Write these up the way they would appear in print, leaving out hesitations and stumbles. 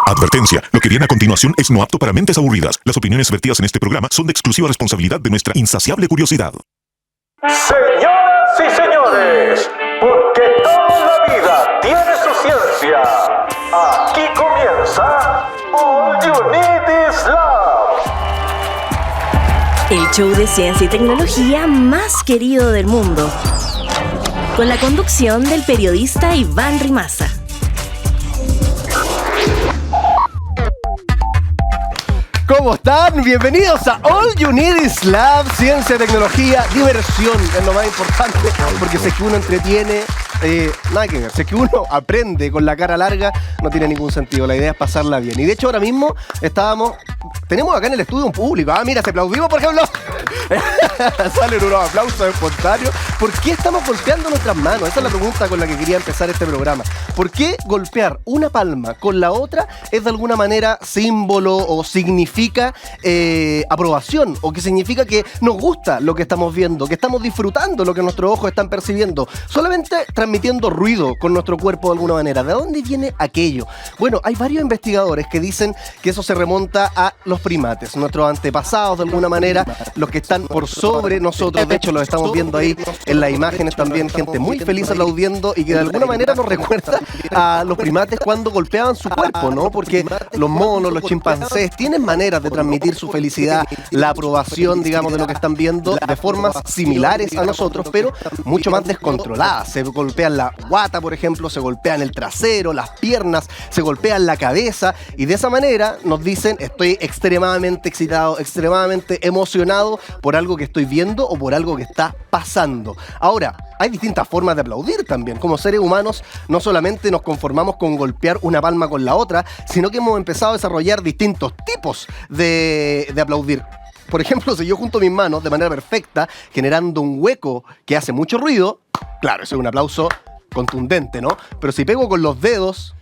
Advertencia, lo que viene a continuación es no apto para mentes aburridas. Las opiniones vertidas en este programa son de exclusiva responsabilidad de nuestra insaciable curiosidad. Señoras y señores, porque toda la vida tiene su ciencia, aquí comienza All You Need Is Love. El show de ciencia y tecnología más querido del mundo, con la conducción del periodista Iván Rimasa. ¿Cómo están? Bienvenidos a All You Need Is Love, ciencia, tecnología, diversión, es lo más importante, porque si es que uno entretiene, nada que ver, si es que uno aprende con la cara larga, no tiene ningún sentido, la idea es pasarla bien. Y de hecho ahora mismo tenemos acá en el estudio un público, mira, te aplaudimos por ejemplo, salen unos aplausos espontáneos. ¿Por qué estamos golpeando nuestras manos? Esa es la pregunta con la que quería empezar este programa. ¿Por qué golpear una palma con la otra es de alguna manera símbolo o significa aprobación, o que significa que nos gusta lo que estamos viendo, que estamos disfrutando lo que nuestros ojos están percibiendo, solamente transmitiendo ruido con nuestro cuerpo de alguna manera? ¿De dónde viene aquello? Bueno, hay varios investigadores que dicen que eso se remonta a los primates, nuestros antepasados de alguna manera, los que están por sobre nosotros. De hecho, los estamos viendo ahí en las imágenes también, gente muy feliz aplaudiendo y que de alguna manera nos recuerda a los primates cuando golpeaban su cuerpo, ¿no? Porque los monos, los chimpancés tienen maneras de transmitir su felicidad, la aprobación, digamos, de lo que están viendo de formas similares a nosotros, pero mucho más descontroladas. Se golpean la guata, por ejemplo, se golpean el trasero, las piernas, se golpean la cabeza y de esa manera nos dicen: estoy extremadamente excitado, extremadamente emocionado por algo que estoy viendo o por algo que está pasando. Ahora, hay distintas formas de aplaudir también. Como seres humanos, no solamente nos conformamos con golpear una palma con la otra, sino que hemos empezado a desarrollar distintos tipos de aplaudir. Por ejemplo, si yo junto mis manos de manera perfecta, generando un hueco que hace mucho ruido, claro, ese es un aplauso contundente, ¿no? Pero si pego con los dedos,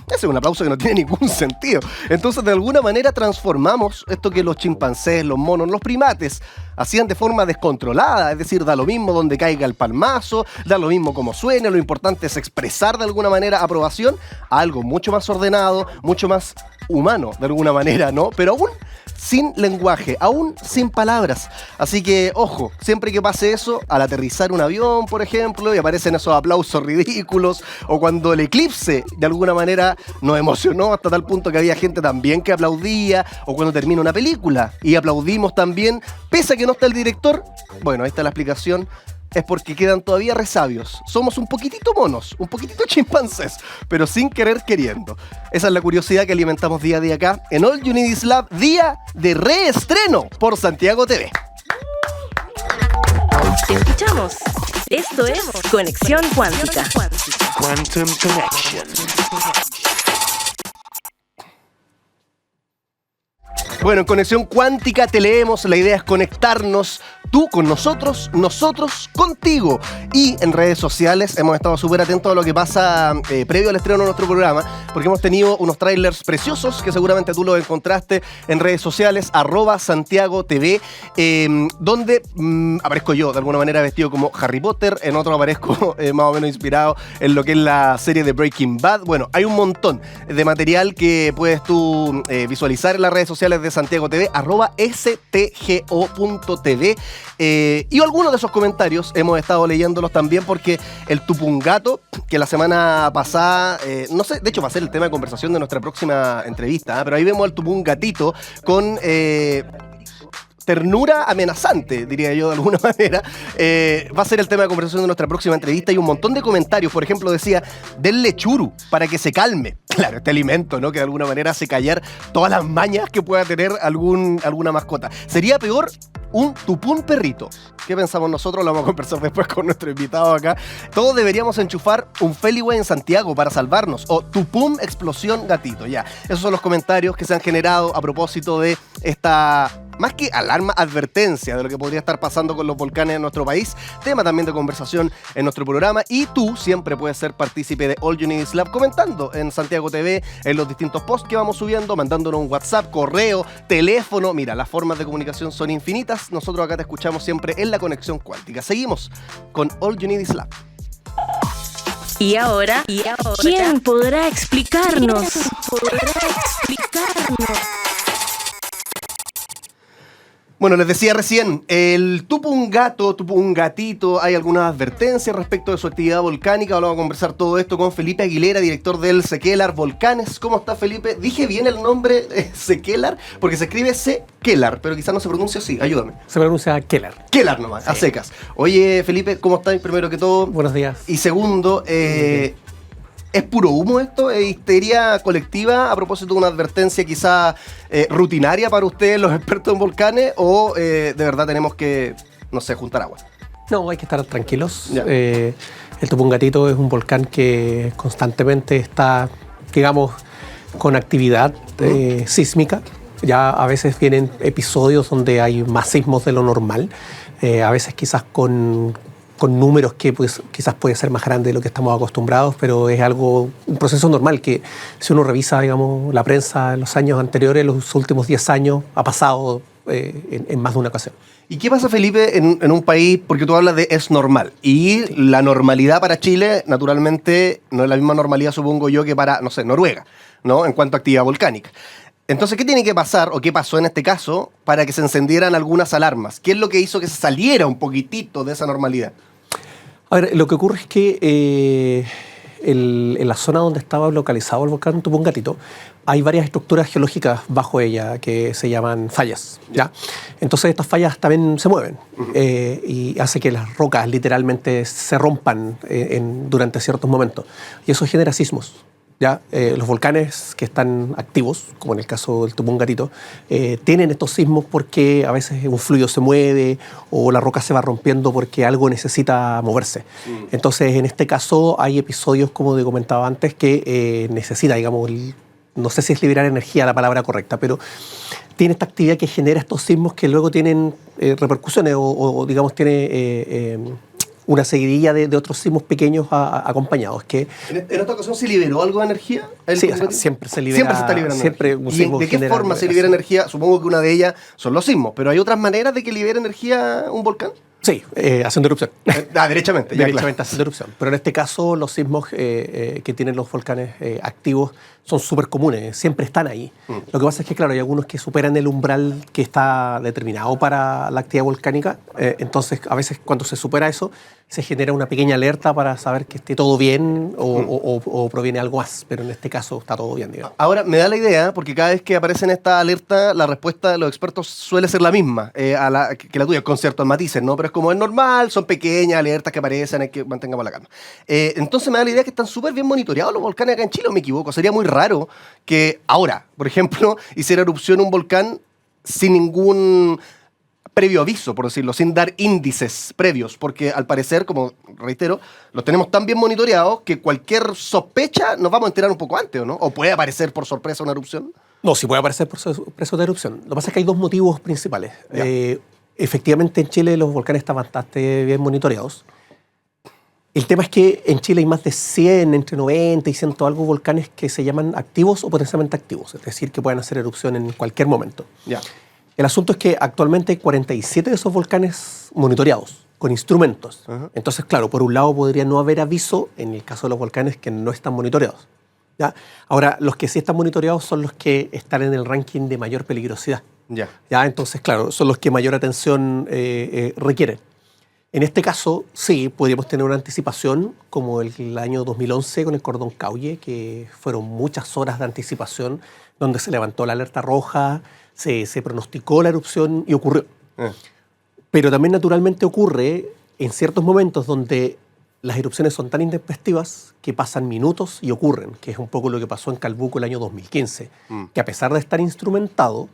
ese es un aplauso que no tiene ningún sentido. Entonces, de alguna manera transformamos esto que los chimpancés, los monos, los primates hacían de forma descontrolada, es decir, da lo mismo donde caiga el palmazo, da lo mismo como suene, lo importante es expresar de alguna manera aprobación, a algo mucho más ordenado, mucho más humano de alguna manera, ¿no? Pero aún sin lenguaje, aún sin palabras. Así que, ojo, siempre que pase eso, al aterrizar un avión, por ejemplo, y aparecen esos aplausos ridículos, o cuando el eclipse de alguna manera nos emocionó hasta tal punto que había gente también que aplaudía, o cuando termina una película y aplaudimos también, pese a que no está el director, bueno, ahí está la explicación. Es porque quedan todavía resabios. Somos un poquitito monos, un poquitito chimpancés, pero sin querer queriendo. Esa es la curiosidad que alimentamos día a día acá en All You Need Is Love, día de reestreno por Santiago TV. Te escuchamos. Esto es Conexión Cuántica. Quantum Connection. Bueno, en Conexión Cuántica te leemos, la idea es conectarnos, tú con nosotros, nosotros contigo. Y en redes sociales hemos estado súper atentos a lo que pasa previo al estreno de nuestro programa, porque hemos tenido unos trailers preciosos que seguramente tú los encontraste en redes sociales, @SantiagoTV, donde aparezco yo de alguna manera vestido como Harry Potter, en otro aparezco más o menos inspirado en lo que es la serie de Breaking Bad. Bueno, hay un montón de material que puedes tú visualizar en las redes sociales de Santiago TV, @stgo.tv. Y algunos de esos comentarios hemos estado leyéndolos también porque el Tupungato, que la semana pasada, no sé, de hecho va a ser el tema de conversación de nuestra próxima entrevista, pero ahí vemos al Tupungatito con ternura amenazante, diría yo de alguna manera. Va a ser el tema de conversación de nuestra próxima entrevista y un montón de comentarios. Por ejemplo, decía: denle churu para que se calme. Claro, este alimento, ¿no? Que de alguna manera hace callar todas las mañas que pueda tener alguna mascota. Sería peor un tupún perrito. ¿Qué pensamos nosotros? Lo vamos a conversar después con nuestro invitado acá. Todos deberíamos enchufar un Feliway en Santiago para salvarnos. O tupún explosión gatito. Ya, esos son los comentarios que se han generado a propósito de esta, más que alarma, advertencia de lo que podría estar pasando con los volcanes en nuestro país. Tema también de conversación en nuestro programa. Y tú siempre puedes ser partícipe de All You Need Is Love comentando en Santiago TV, en los distintos posts que vamos subiendo, mandándonos un WhatsApp, correo, teléfono. Mira, las formas de comunicación son infinitas. Nosotros acá te escuchamos siempre en la Conexión Cuántica. Seguimos con All You Need Is Love. Y ahora, ¿quién podrá explicarnos? Bueno, les decía recién, el Tupungatito, hay algunas advertencias respecto de su actividad volcánica. Vamos a conversar todo esto con Felipe Aguilera, director del Sequelar Volcanes. ¿Cómo está, Felipe? Dije bien el nombre Sequelar, porque se escribe Sequelar, pero quizás no se pronuncia así. Ayúdame. Se pronuncia Keller. Kelar nomás, sí. A secas. Oye, Felipe, ¿cómo estás? Primero que todo. Buenos días. Y segundo, ¿es puro humo esto? ¿Es histeria colectiva a propósito de una advertencia quizá rutinaria para ustedes, los expertos en volcanes? ¿O de verdad tenemos que, no sé, juntar agua? No, hay que estar tranquilos. El Tupungatito es un volcán que constantemente está, digamos, con actividad sísmica. Ya a veces vienen episodios donde hay más sismos de lo normal. A veces quizás con números que pues, quizás puede ser más grande de lo que estamos acostumbrados, pero es un proceso normal que si uno revisa, digamos, la prensa en los años anteriores, los últimos 10 años, ha pasado en más de una ocasión. ¿Y qué pasa, Felipe, en un país, porque tú hablas de es normal, y sí, la normalidad para Chile, naturalmente, no es la misma normalidad, supongo yo, que para, no sé, Noruega, ¿no? En cuanto a actividad volcánica. Entonces, ¿qué tiene que pasar, o qué pasó en este caso, para que se encendieran algunas alarmas? ¿Qué es lo que hizo que se saliera un poquitito de esa normalidad? A ver, lo que ocurre es que en la zona donde estaba localizado el volcán Tupungatito hay varias estructuras geológicas bajo ella que se llaman fallas, ¿ya? Entonces estas fallas también se mueven y hace que las rocas literalmente se rompan durante ciertos momentos y eso genera sismos. ¿Ya? Los volcanes que están activos, como en el caso del Tupungatito, tienen estos sismos porque a veces un fluido se mueve o la roca se va rompiendo porque algo necesita moverse. Entonces, en este caso, hay episodios, como te comentaba antes, que necesita, digamos, no sé si es liberar energía la palabra correcta, pero tiene esta actividad que genera estos sismos que luego tienen repercusiones o digamos, tiene una seguidilla de otros sismos pequeños acompañados. Que ¿En esta ocasión se liberó algo de energía? Sí, o sea, siempre se libera. Siempre se está liberando siempre energía. ¿Y de qué forma se libera energía? Supongo que una de ellas son los sismos, pero ¿hay otras maneras de que libere energía un volcán? Sí, haciendo erupción. Derechamente. Derechamente haciendo erupción. Pero en este caso, los sismos que tienen los volcanes activos son súper comunes, siempre están ahí. Lo que pasa es que, claro, hay algunos que superan el umbral que está determinado para la actividad volcánica. Entonces, a veces cuando se supera eso, se genera una pequeña alerta para saber que esté todo bien o proviene algo más. Pero en este caso está todo bien, digamos. Ahora, me da la idea, porque cada vez que aparece en esta alerta, la respuesta de los expertos suele ser la misma que la tuya, con ciertos matices, ¿no? Pero es como es normal, son pequeñas alertas que aparecen, hay que mantengamos la calma. Entonces me da la idea que están súper bien monitoreados los volcanes acá en Chile, ¿o me equivoco? Sería muy raro que ahora, por ejemplo, hiciera erupción un volcán sin ningún previo aviso, por decirlo, sin dar índices previos, porque al parecer, como reitero, los tenemos tan bien monitoreados que cualquier sospecha nos vamos a enterar un poco antes, ¿o no? ¿O puede aparecer por sorpresa una erupción? No, sí puede aparecer por sorpresa de erupción. Lo que pasa es que hay dos motivos principales. Efectivamente, en Chile los volcanes están bastante bien monitoreados. El tema es que en Chile hay más de 100, entre 90 y 100 algo volcanes que se llaman activos o potencialmente activos, es decir, que pueden hacer erupción en cualquier momento. El asunto es que actualmente hay 47 de esos volcanes monitoreados, con instrumentos. Entonces, claro, por un lado podría no haber aviso en el caso de los volcanes que no están monitoreados. ¿Ya? Ahora, los que sí están monitoreados son los que están en el ranking de mayor peligrosidad. ¿Ya? Entonces, claro, son los que mayor atención requieren. En este caso, sí, podríamos tener una anticipación como el año 2011 con el Cordón Caulle, que fueron muchas horas de anticipación donde se levantó la alerta roja, se pronosticó la erupción y ocurrió. Pero también naturalmente ocurre en ciertos momentos donde las erupciones son tan intempestivas que pasan minutos y ocurren, que es un poco lo que pasó en Calbuco el año 2015, que a pesar de estar instrumentado,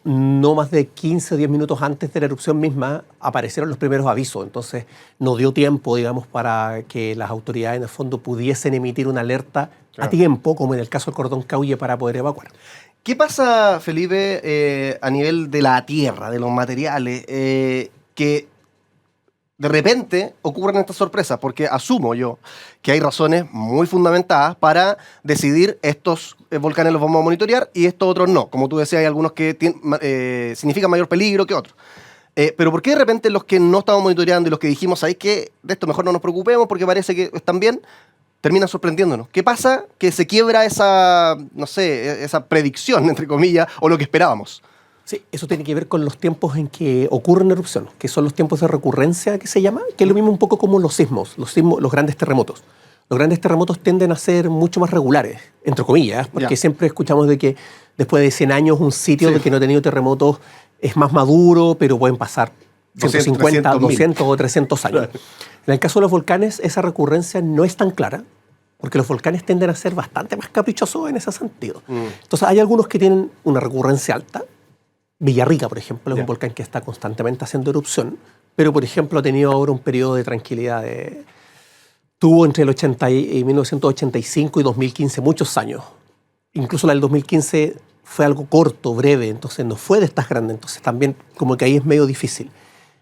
no más de 15 o 10 minutos antes de la erupción misma aparecieron los primeros avisos. Entonces no dio tiempo, digamos, para que las autoridades en el fondo pudiesen emitir una alerta a tiempo, como en el caso del Cordón Caulle, para poder evacuar. ¿Qué pasa, Felipe, a nivel de la tierra, de los materiales, que de repente ocurren estas sorpresas? Porque asumo yo que hay razones muy fundamentadas para decidir estos volcanes los vamos a monitorear y estos otros no. Como tú decías, hay algunos que significan mayor peligro que otros. Pero ¿por qué de repente los que no estamos monitoreando y los que dijimos, ¿sabéis qué? De esto mejor no nos preocupemos porque parece que están bien, terminan sorprendiéndonos. ¿Qué pasa? Que se quiebra esa, no sé, esa predicción, entre comillas, o lo que esperábamos. Sí, eso tiene que ver con los tiempos en que ocurre una erupción, que son los tiempos de recurrencia que se llama, que es lo mismo un poco como los sismos, los grandes terremotos. Los grandes terremotos tienden a ser mucho más regulares, entre comillas, porque siempre escuchamos de que después de 100 años un sitio que no ha tenido terremotos es más maduro, pero pueden pasar 150, 200 o 300 años. En el caso de los volcanes, esa recurrencia no es tan clara, porque los volcanes tienden a ser bastante más caprichosos en ese sentido. Entonces hay algunos que tienen una recurrencia alta. Villarrica, por ejemplo, es un volcán que está constantemente haciendo erupción, pero, por ejemplo, ha tenido ahora un periodo de tranquilidad. Tuvo entre el 1985 y 2015 muchos años. Incluso la del 2015 fue algo corto, breve, entonces no fue de estas grandes, entonces también como que ahí es medio difícil.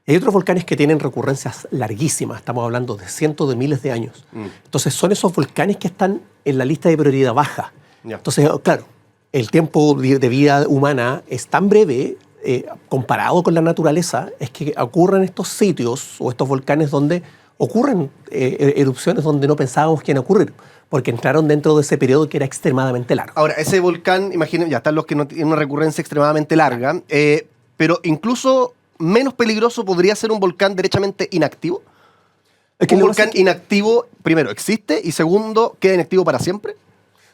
Hay otros volcanes que tienen recurrencias larguísimas, estamos hablando de cientos de miles de años. Entonces son esos volcanes que están en la lista de prioridad baja. Entonces, claro, el tiempo de vida humana es tan breve, comparado con la naturaleza, es que ocurren estos sitios o estos volcanes donde ocurren erupciones donde no pensábamos que iban a ocurrir, porque entraron dentro de ese periodo que era extremadamente largo. Ahora, ese volcán, imaginen, ya están los que no tienen una recurrencia extremadamente larga, pero incluso menos peligroso podría ser un volcán derechamente inactivo. Es que un volcán inactivo, primero, existe, y segundo, queda inactivo para siempre.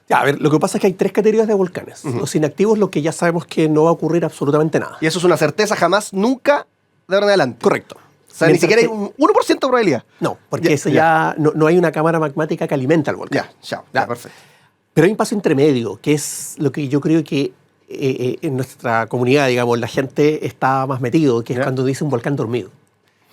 Ya, a ver, lo que pasa es que hay tres categorías de volcanes. Los inactivos, lo que ya sabemos que no va a ocurrir absolutamente nada. Y eso es una certeza, jamás, nunca, de ahora en adelante. Correcto. O sea, ni siquiera hay un 1% de probabilidad. No, porque eso ya no hay una cámara magmática que alimenta el volcán. Ya, perfecto. Pero hay un paso intermedio, que es lo que yo creo que en nuestra comunidad, digamos, la gente está más metido, que es cuando dice un volcán dormido.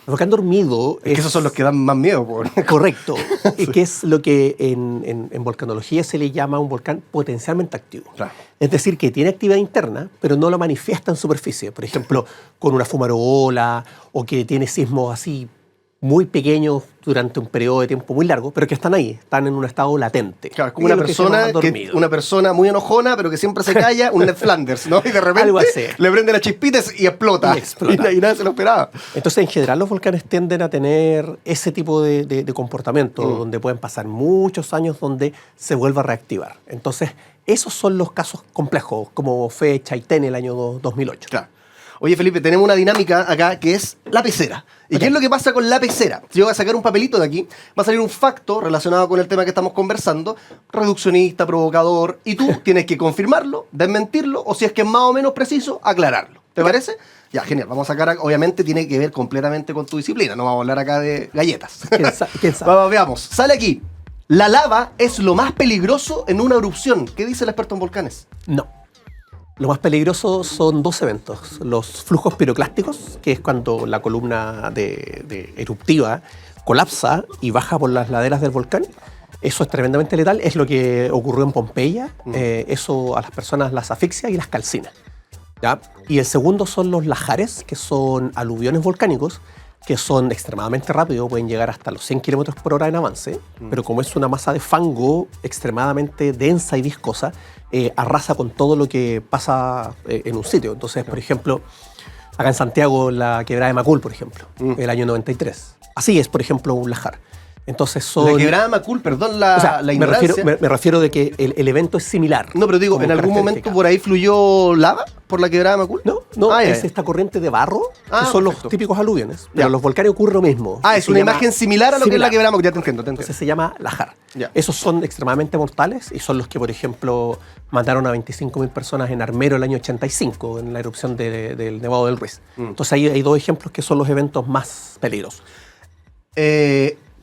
El volcán dormido es que esos son los que dan más miedo. Correcto. Sí. Que es lo que en volcanología se le llama un volcán potencialmente activo. Claro. Es decir, que tiene actividad interna, pero no la manifiesta en superficie. Por ejemplo, con una fumarola, o que tiene sismos así muy pequeños durante un periodo de tiempo muy largo, pero que están ahí, están en un estado latente. Como una persona muy enojona, pero que siempre se calla, un Ned Flanders, ¿no? Y de repente le prende las chispitas y explota. Y nadie se lo esperaba. Entonces, en general, los volcanes tienden a tener ese tipo de comportamiento, donde pueden pasar muchos años donde se vuelva a reactivar. Entonces, esos son los casos complejos, como fue Chaitén el año 2008. Claro. Oye, Felipe, tenemos una dinámica acá que es la pecera. ¿Y qué es lo que pasa con la pecera? Si yo voy a sacar un papelito de aquí, va a salir un facto relacionado con el tema que estamos conversando, reduccionista, provocador, y tú tienes que confirmarlo, desmentirlo, o si es que es más o menos preciso, aclararlo. ¿Te parece? Ya, genial. Vamos a sacar, obviamente tiene que ver completamente con tu disciplina, no vamos a hablar acá de galletas. ¿Quién sabe? Vamos, veamos. Sale aquí. La lava es lo más peligroso en una erupción. ¿Qué dice el experto en volcanes? No. Lo más peligroso son dos eventos. Los flujos piroclásticos, que es cuando la columna eruptiva colapsa y baja por las laderas del volcán. Eso es tremendamente letal. Es lo que ocurrió en Pompeya. Eso a las personas las asfixia y las calcina. ¿Ya? Y el segundo son los lajares, que son aluviones volcánicos, que son extremadamente rápidos, pueden llegar hasta los 100 kilómetros por hora en avance, pero como es una masa de fango extremadamente densa y viscosa, arrasa con todo lo que pasa en un sitio. Entonces, por ejemplo, acá en Santiago, la quebrada de Macul, por ejemplo, el año 93. Así es, por ejemplo, un lajar. Entonces son... La quebrada de Macul, perdón la ignorancia. Me refiero de que el evento es similar. No, pero digo, ¿en algún momento por ahí fluyó lava por la quebrada de Macul? No, es esta corriente de barro, que son los típicos aluviones. Pero en los volcanes ocurre lo mismo. Es una imagen similar a lo que es la quebrada de Macul. Ya te entiendo. Entonces se llama lajar. Esos son extremadamente mortales y son los que, por ejemplo, mataron a 25.000 personas en Armero el año 85, en la erupción del Nevado del Ruiz. Entonces ahí hay dos ejemplos que son los eventos más peligrosos.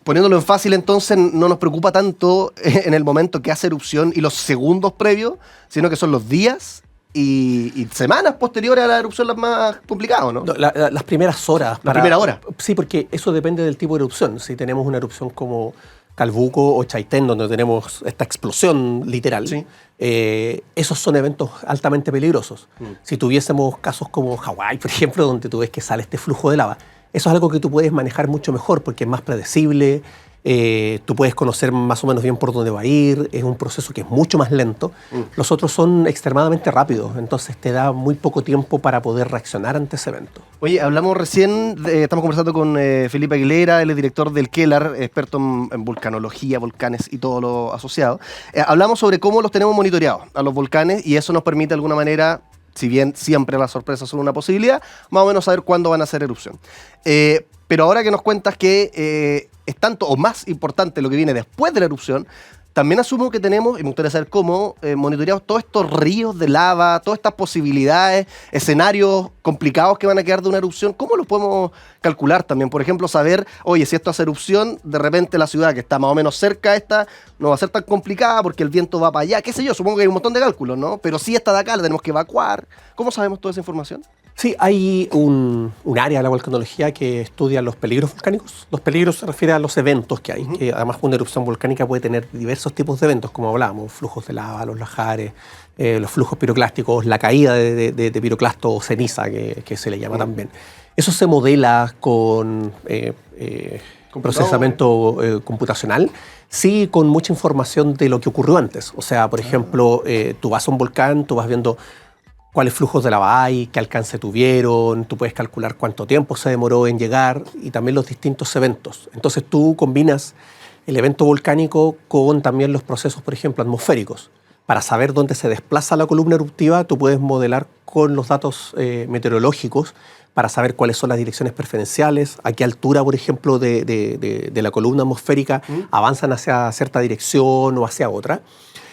Poniéndolo en fácil, entonces, no nos preocupa tanto en el momento que hace erupción y los segundos previos, sino que son los días y semanas posteriores a la erupción las más complicadas, ¿no? Las primeras horas. La primera hora. Sí, porque eso depende del tipo de erupción. Si tenemos una erupción como Calbuco o Chaitén, donde tenemos esta explosión literal, esos son eventos altamente peligrosos. Si tuviésemos casos como Hawái, por ejemplo, donde tú ves que sale este flujo de lava, eso es algo que tú puedes manejar mucho mejor porque es más predecible, Tú puedes conocer más o menos bien por dónde va a ir, es un proceso que es mucho más lento. Los otros son extremadamente rápidos, entonces te da muy poco tiempo para poder reaccionar ante ese evento. Oye, hablamos recién, estamos conversando con Felipe Aguilera, él es director del Kellar, experto en vulcanología, volcanes y todo lo asociado. Hablamos sobre cómo los tenemos monitoreados a los volcanes y eso nos permite de alguna manera, si bien siempre las sorpresas son una posibilidad, más o menos saber cuándo van a hacer erupción. Pero ahora que nos cuentas que es tanto o más importante lo que viene después de la erupción, también asumo que tenemos, y me gustaría saber cómo, monitoreados todos estos ríos de lava, todas estas posibilidades, escenarios complicados que van a quedar de una erupción. ¿Cómo los podemos calcular también? Por ejemplo, saber, oye, si esto hace erupción, de repente la ciudad que está más o menos cerca a esta no va a ser tan complicada porque el viento va para allá, qué sé yo, supongo que hay un montón de cálculos, ¿no? Pero si esta de acá la tenemos que evacuar. ¿Cómo sabemos toda esa información? Sí, hay un área de la volcanología que estudia los peligros volcánicos. Los peligros se refiere a los eventos que hay, que además una erupción volcánica puede tener diversos tipos de eventos, como hablábamos, flujos de lava, los lajares, los flujos piroclásticos, la caída de piroclasto o ceniza, que se le llama también. Eso se modela con procesamiento computacional, sí, con mucha información de lo que ocurrió antes. O sea, por ejemplo, tú vas a un volcán, tú vas viendo cuáles flujos de lava hay, qué alcance tuvieron, tú puedes calcular cuánto tiempo se demoró en llegar y también los distintos eventos. Entonces tú combinas el evento volcánico con también los procesos, por ejemplo, atmosféricos. Para saber dónde se desplaza la columna eruptiva, tú puedes modelar con los datos meteorológicos para saber cuáles son las direcciones preferenciales, a qué altura, por ejemplo, de la columna atmosférica avanzan hacia cierta dirección o hacia otra.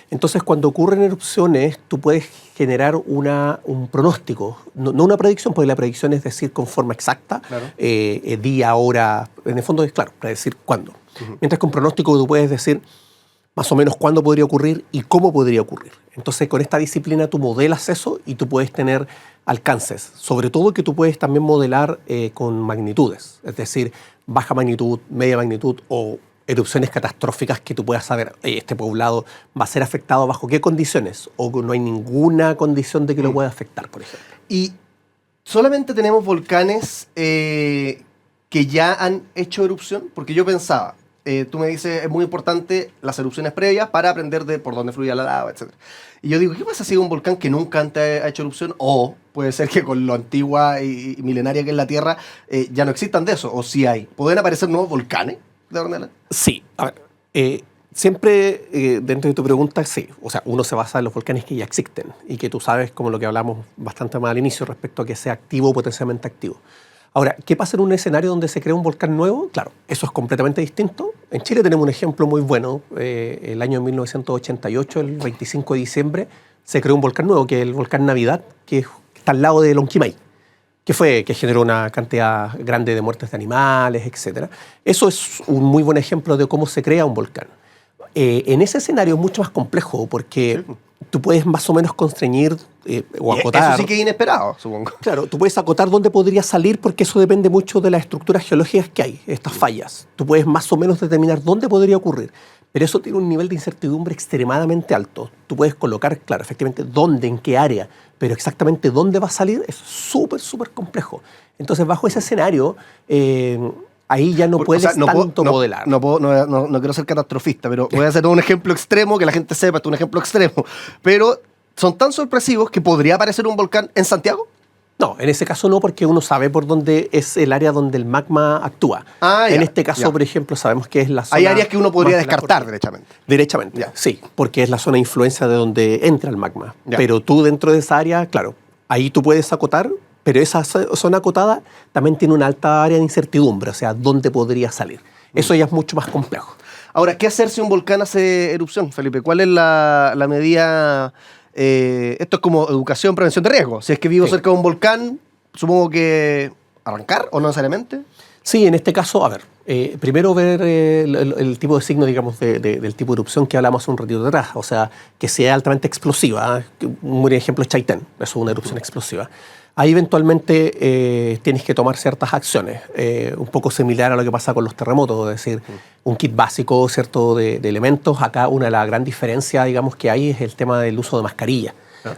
Entonces, cuando ocurren erupciones, tú puedes generar un pronóstico, no una predicción, porque la predicción es decir con forma exacta, claro. Día, hora, en el fondo es claro, predecir cuándo. Mientras que un pronóstico tú puedes decir más o menos cuándo podría ocurrir y cómo podría ocurrir. Entonces, con esta disciplina tú modelas eso y tú puedes tener alcances. Sobre todo que tú puedes también modelar con magnitudes, es decir, baja magnitud, media magnitud o erupciones catastróficas que tú puedas saber, este poblado va a ser afectado bajo qué condiciones o no hay ninguna condición de que lo pueda afectar, por ejemplo. Y solamente tenemos volcanes que ya han hecho erupción, porque yo pensaba, tú me dices, es muy importante las erupciones previas para aprender de por dónde fluía la lava, etc. Y yo digo, ¿qué pasa si hay un volcán que nunca antes ha hecho erupción? O puede ser que con lo antigua y milenaria que es la Tierra ya no existan de eso, o sí hay. ¿Pueden aparecer nuevos volcanes de Ornella? Sí, a ver, siempre dentro de tu pregunta, sí. O sea, uno se basa en los volcanes que ya existen y que tú sabes, como lo que hablamos bastante más al inicio, respecto a que sea activo o potencialmente activo. Ahora, ¿qué pasa en un escenario donde se crea un volcán nuevo? Claro, eso es completamente distinto. En Chile tenemos un ejemplo muy bueno. El año 1988, el 25 de diciembre, se creó un volcán nuevo, que es el volcán Navidad, que está al lado de Lonquimay, que generó una cantidad grande de muertes de animales, etc. Eso es un muy buen ejemplo de cómo se crea un volcán. En ese escenario es mucho más complejo porque tú puedes más o menos constreñir o acotar. Eso sí que es inesperado, supongo. Claro, tú puedes acotar dónde podría salir porque eso depende mucho de las estructuras geológicas que hay, estas fallas. Tú puedes más o menos determinar dónde podría ocurrir, pero eso tiene un nivel de incertidumbre extremadamente alto. Tú puedes colocar, claro, efectivamente, dónde, en qué área, pero exactamente dónde va a salir es súper, súper complejo. Entonces, bajo ese escenario, ahí ya no puedes tanto modelar. No quiero ser catastrofista, pero voy a hacer un ejemplo extremo, que la gente sepa, esto es un ejemplo extremo. Pero son tan sorpresivos que podría aparecer un volcán en Santiago. No, en ese caso no, porque uno sabe por dónde es el área donde el magma actúa. En este caso, por ejemplo, sabemos que es la zona... Hay áreas que uno podría descartar, derechamente. Derechamente, sí, porque es la zona de influencia de donde entra el magma. Pero tú dentro de esa área, claro, ahí tú puedes acotar, pero esa zona acotada también tiene una alta área de incertidumbre, o sea, dónde podría salir. Eso ya es mucho más complejo. Ahora, ¿qué hacer si un volcán hace erupción, Felipe? ¿Cuál es la medida...? Esto es como educación, prevención de riesgo. Si es que vivo cerca de un volcán, supongo que arrancar, ¿o no necesariamente? Sí, en este caso, a ver, primero ver el tipo de signo, digamos, del tipo de erupción que hablamos hace un ratito atrás. O sea, que sea altamente explosiva. Un buen ejemplo es Chaitén, eso es una erupción explosiva. Ahí eventualmente tienes que tomar ciertas acciones, un poco similar a lo que pasa con los terremotos, es decir, un kit básico, ¿cierto?, de elementos. Acá una de las grandes diferencias, digamos, que hay es el tema del uso de mascarilla,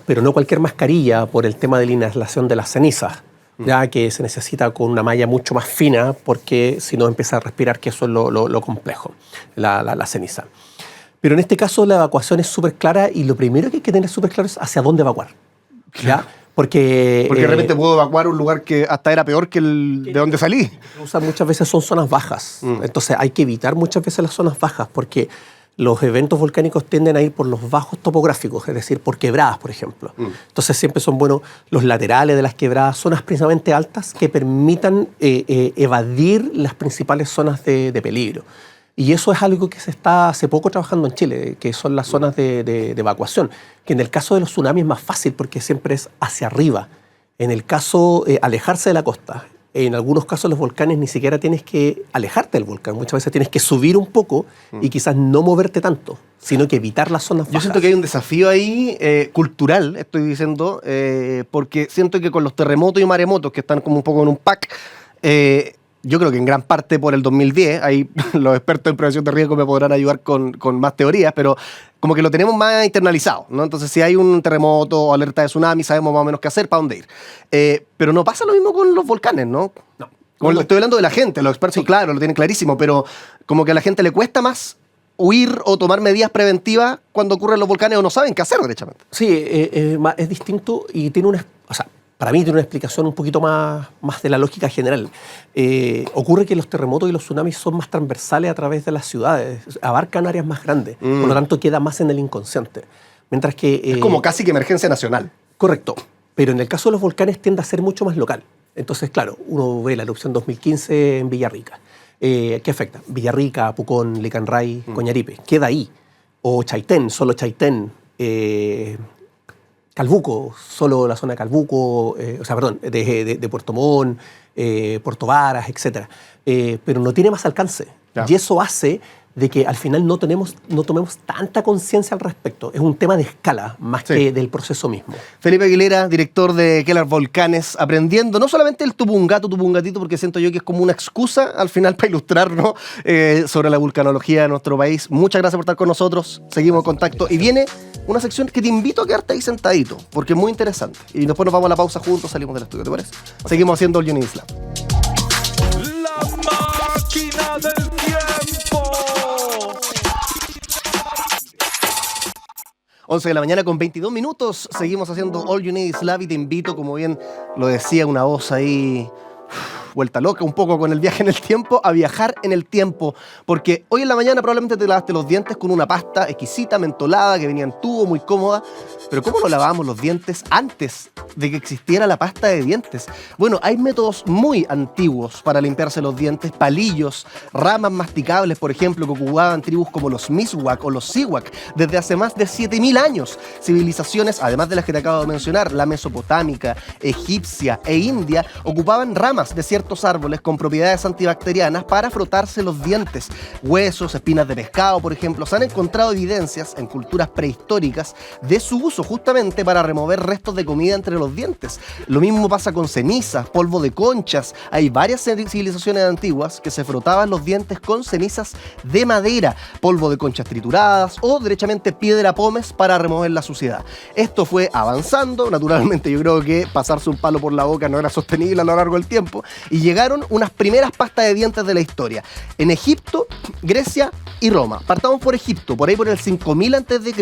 pero no cualquier mascarilla por el tema de la inhalación de las cenizas. ya que se necesita con una malla mucho más fina, porque si no empieza a respirar, que eso es lo complejo, la ceniza. Pero en este caso la evacuación es súper clara, y lo primero que hay que tener súper claro es hacia dónde evacuar. ¿Ya? Porque de repente puedo evacuar un lugar que hasta era peor que el de donde salí. Muchas veces son zonas bajas. Entonces hay que evitar muchas veces las zonas bajas, porque los eventos volcánicos tienden a ir por los bajos topográficos, es decir, por quebradas, por ejemplo. Entonces siempre son buenos los laterales de las quebradas, zonas precisamente altas que permitan evadir las principales zonas de peligro. Y eso es algo que se está hace poco trabajando en Chile, que son las zonas de evacuación, que en el caso de los tsunamis es más fácil porque siempre es hacia arriba. En el caso, alejarse de la costa. En algunos casos los volcanes ni siquiera tienes que alejarte del volcán. Muchas veces tienes que subir un poco y quizás no moverte tanto, sino que evitar las zonas bajas. Yo siento que hay un desafío ahí cultural, estoy diciendo, porque siento que con los terremotos y maremotos que están como un poco en un pack, yo creo que en gran parte por el 2010, ahí los expertos en prevención de riesgo me podrán ayudar con más teorías, pero como que lo tenemos más internalizado, ¿no? Entonces, si hay un terremoto o alerta de tsunami, sabemos más o menos qué hacer, para dónde ir. Pero no pasa lo mismo con los volcanes, ¿no? No. Estoy hablando de la gente, los expertos, claro, lo tienen clarísimo, pero como que a la gente le cuesta más huir o tomar medidas preventivas cuando ocurren los volcanes o no saben qué hacer, derechamente. Sí, es distinto y tiene una... O sea, para mí tiene una explicación un poquito más de la lógica general. Ocurre que los terremotos y los tsunamis son más transversales a través de las ciudades, abarcan áreas más grandes, por lo tanto queda más en el inconsciente. Mientras que... es como casi que emergencia nacional. Correcto, pero en el caso de los volcanes tiende a ser mucho más local. Entonces, claro, uno ve la erupción 2015 en Villarrica. ¿Qué afecta? Villarrica, Pucón, Licanray, Coñaripe, queda ahí. O Chaitén, solo Chaitén, Calbuco, solo la zona de Calbuco, de Puerto Montt, Puerto Varas, etc. Pero no tiene más alcance. Claro. Y eso hace de que al final no tomemos tanta conciencia al respecto. Es un tema de escala más que del proceso mismo. Felipe Aguilera, director de Kelar Volcanes, aprendiendo no solamente el tupungatito, porque siento yo que es como una excusa al final para ilustrarnos sobre la vulcanología de nuestro país. Muchas gracias por estar con nosotros. Seguimos en contacto. Y viene una sección que te invito a quedarte ahí sentadito, porque es muy interesante. Y después nos vamos a la pausa juntos, salimos del estudio, ¿te parece? Seguimos haciendo All You Need Is Love. La máquina del tiempo. 11 de la mañana con 22 minutos. Seguimos haciendo All You Need Is Love y te invito, como bien lo decía una voz ahí vuelta loca un poco con el viaje en el tiempo, a viajar en el tiempo, porque hoy en la mañana probablemente te lavaste los dientes con una pasta exquisita, mentolada, que venía en tubo, muy cómoda, pero ¿cómo no lavábamos los dientes antes de que existiera la pasta de dientes? Bueno, hay métodos muy antiguos para limpiarse los dientes, palillos, ramas masticables, por ejemplo, que ocupaban tribus como los Miswak o los Siwak desde hace más de 7.000 años. Civilizaciones, además de las que te acabo de mencionar, la mesopotámica, egipcia e india, ocupaban ramas de ciertos árboles con propiedades antibacterianas para frotarse los dientes. Huesos, espinas de pescado, por ejemplo, se han encontrado evidencias en culturas prehistóricas de su uso justamente para remover restos de comida entre los dientes. Lo mismo pasa con cenizas, polvo de conchas. Hay varias civilizaciones antiguas que se frotaban los dientes con cenizas de madera, polvo de conchas trituradas o derechamente piedra pómez para remover la suciedad. Esto fue avanzando. Naturalmente, yo creo que pasarse un palo por la boca no era sostenible a lo largo del tiempo y llegaron unas primeras pastas de dientes de la historia en Egipto, Grecia y Roma. Partamos por Egipto. Por ahí por el 5000 a.C.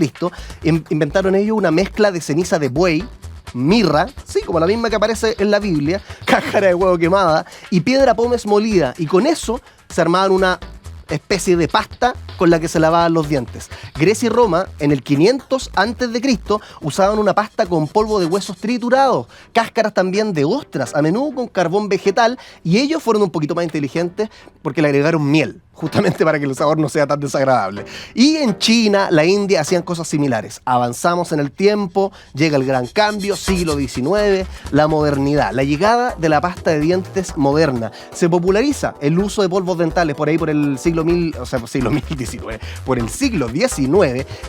inventaron ellos una mezcla de ceniza de buey, mirra, sí, como la misma que aparece en la Biblia, cáscara de huevo quemada y piedra pómez molida, y con eso se armaban una especie de pasta con la que se lavaban los dientes. Grecia y Roma, en el 500 a.C., usaban una pasta con polvo de huesos triturados, cáscaras también de ostras, a menudo con carbón vegetal, y ellos fueron un poquito más inteligentes porque le agregaron miel, justamente para que el sabor no sea tan desagradable. Y en China, la India hacían cosas similares. Avanzamos en el tiempo, llega el gran cambio, siglo XIX, la modernidad, la llegada de la pasta de dientes moderna. Se populariza el uso de polvos dentales por ahí por el siglo XIX,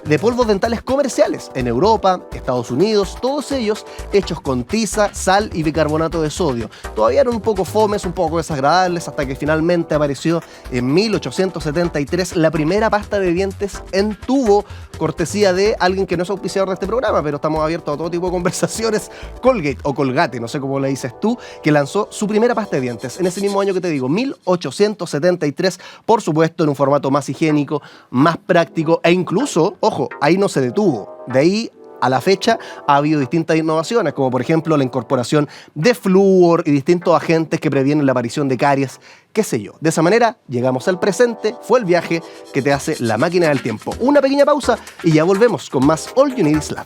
de polvos dentales comerciales en Europa, Estados Unidos, todos ellos hechos con tiza, sal y bicarbonato de sodio. Todavía eran un poco fomes, un poco desagradables, hasta que finalmente apareció en 1873 la primera pasta de dientes en tubo cortesía de alguien que no es auspiciador de este programa, pero estamos abiertos a todo tipo de conversaciones. Colgate o Colgate, no sé cómo le dices tú, que lanzó su primera pasta de dientes en ese mismo año que te digo, 1873, por supuesto en un formato más higiénico, más práctico e incluso, ojo, ahí no se detuvo. De ahí a la fecha ha habido distintas innovaciones, como por ejemplo la incorporación de flúor y distintos agentes que previenen la aparición de caries, qué sé yo. De esa manera llegamos al presente, fue el viaje que te hace la máquina del tiempo. Una pequeña pausa y ya volvemos con más All You Need Is Love.